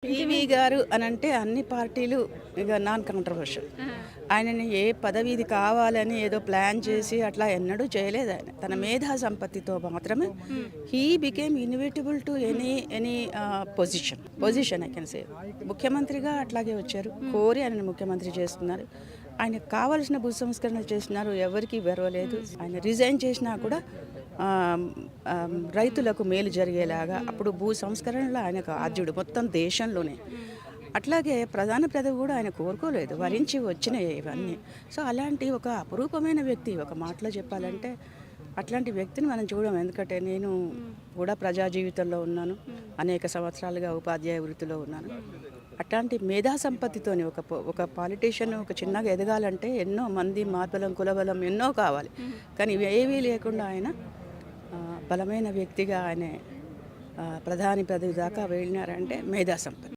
PV గారు అనంటే అన్ని పార్టీలు ఇక నాన్ కాంట్రవర్షియల్. ఆయనని ఏ పదవి ఇది కావాలని ఏదో ప్లాన్ చేసి అట్లా ఎన్నడూ చేయలేదు. ఆయన తన మేధా సంపత్తితో మాత్రమే he became inevitable to any position I can say. ముఖ్యమంత్రిగా అట్లాగే వచ్చారు, కోరి ఆయనను ముఖ్యమంత్రి చేస్తున్నారు. ఆయనకు కావాల్సిన భూ సంస్కరణ చేస్తున్నారు, ఎవరికి వెరవలేదు. ఆయన రిజైన్ చేసినా కూడా రైతులకు మేలు జరిగేలాగా అప్పుడు భూ సంస్కరణలో ఆయనకు ఆద్యుడు మొత్తం దేశంలోనే. అట్లాగే ప్రధాన పదవి కూడా ఆయన కోరుకోలేదు, వరించి వచ్చినాయి ఇవన్నీ. సో అలాంటి ఒక అపురూపమైన వ్యక్తి, ఒక మాటలో చెప్పాలంటే అట్లాంటి వ్యక్తిని మనం చూడం. ఎందుకంటే నేను కూడా ప్రజా జీవితంలో ఉన్నాను, అనేక సంవత్సరాలుగా ఉపాధ్యాయ వృత్తిలో ఉన్నాను. అట్లాంటి మేధా సంపత్తితోని ఒక పాలిటీషియన్ ఒక చిన్నగా ఎదగాలంటే ఎన్నో మంది మార్బలం కులబలం ఎన్నో కావాలి. కానీ ఇవేవీ లేకుండా ఆయన బలమైన వ్యక్తిగా ఆయన ప్రధాని పదవి దాకా వెళ్ళినారంటే మేధా సంపత్తి.